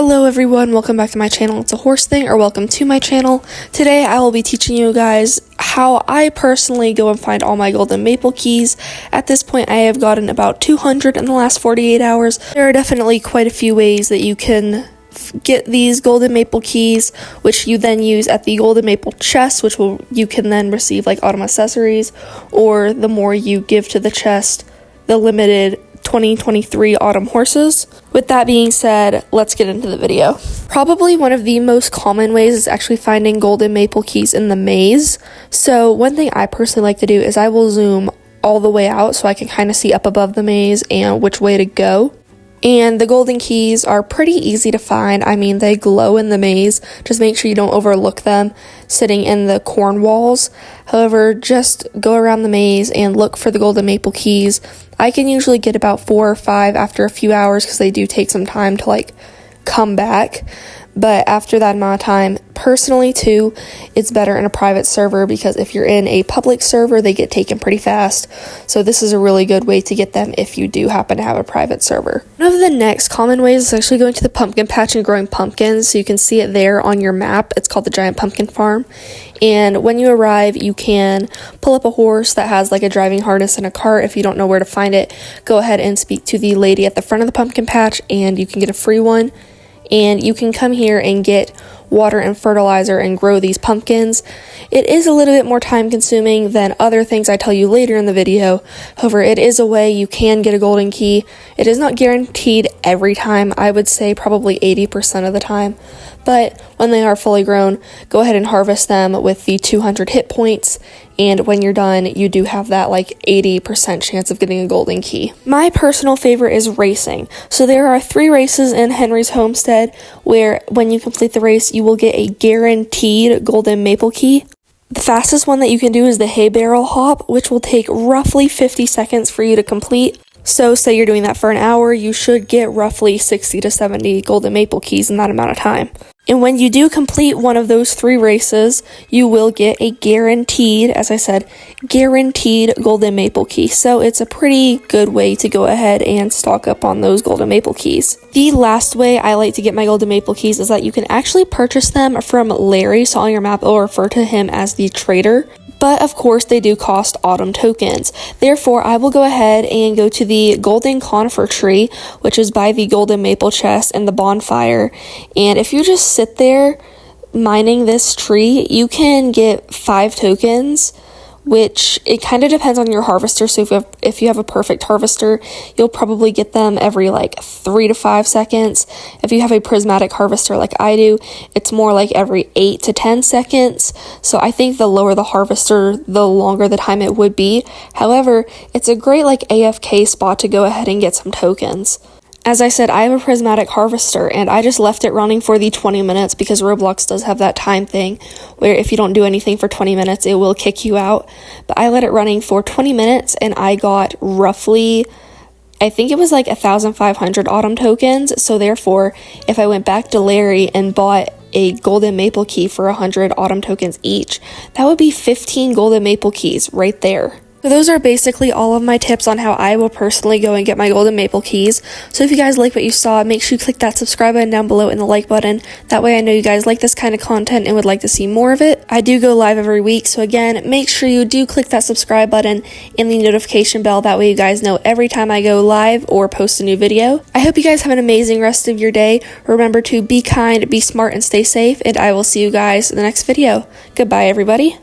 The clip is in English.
Hello everyone, welcome back to my channel. It's a horse thing, or welcome to my channel. Today I will be teaching you guys how I personally go and find all my golden maple keys. At this point I have gotten about 200 in the last 48 hours. There are definitely quite a few ways that you can get these golden maple keys, which you then use at the golden maple chest, which you can then receive like autumn accessories, or the more you give to the chest, the limited 2023 autumn horses. With that being said, let's get into the video. Probably one of the most common ways is actually finding golden maple keys in the maze. So one thing I personally like to do is I will zoom all the way out so I can kind of see up above the maze and which way to go. And the golden keys are pretty easy to find. I mean, they glow in the maze. Just make sure you don't overlook them sitting in the corn walls. However, just go around the maze and look for the golden maple keys. I can usually get about 4 or 5 after a few hours because they do take some time to like come back. But after that amount of time, personally too, it's better in a private server because if you're in a public server, they get taken pretty fast. So this is a really good way to get them if you do happen to have a private server. One of the next common ways is actually going to the pumpkin patch and growing pumpkins. So you can see it there on your map. It's called the Giant Pumpkin Farm. And when you arrive, you can pull up a horse that has like a driving harness and a cart. If you don't know where to find it, go ahead and speak to the lady at the front of the pumpkin patch and you can get a free one. And you can come here and get water and fertilizer and grow these pumpkins. It is a little bit more time consuming than other things I tell you later in the video. However, it is a way you can get a golden key. It is not guaranteed every time. I would say probably 80% of the time. But when they are fully grown, go ahead and harvest them with the 200 hit points. And when you're done, you do have that like 80% chance of getting a golden key. My personal favorite is racing. So there are 3 races in Henry's Homestead where when you complete the race, you will get a guaranteed golden maple key. The fastest one that you can do is the hay barrel hop, which will take roughly 50 seconds for you to complete. So say you're doing that for an hour, you should get roughly 60 to 70 golden maple keys in that amount of time. And when you do complete one of those 3 races, you will get a guaranteed, as I said, guaranteed golden maple key. So it's a pretty good way to go ahead and stock up on those golden maple keys. The last way I like to get my golden maple keys is that you can actually purchase them from Larry. So on your map, it will refer to him as the trader. But of course, they do cost autumn tokens. Therefore, I will go ahead and go to the golden conifer tree, which is by the golden maple chest and the bonfire. And if you just sit there mining this tree, you can get 5 tokens, which it kind of depends on your harvester. So if you have a perfect harvester, you'll probably get them every like 3 to 5 seconds. If you have a prismatic harvester like I do, it's more like every 8 to 10 seconds. So I think the lower the harvester, the longer the time it would be. However, it's a great like AFK spot to go ahead and get some tokens. As I said, I have a prismatic harvester and I just left it running for the 20 minutes because Roblox does have that time thing where if you don't do anything for 20 minutes, it will kick you out. But I let it running for 20 minutes and I got roughly, I think it was like 1,500 autumn tokens. So therefore, if I went back to Larry and bought a golden maple key for 100 autumn tokens each, that would be 15 golden maple keys right there. So those are basically all of my tips on how I will personally go and get my golden maple keys. So if you guys like what you saw, make sure you click that subscribe button down below and the like button. That way I know you guys like this kind of content and would like to see more of it. I do go live every week, so again, make sure you do click that subscribe button and the notification bell. That way you guys know every time I go live or post a new video. I hope you guys have an amazing rest of your day. Remember to be kind, be smart, and stay safe, and I will see you guys in the next video. Goodbye, everybody.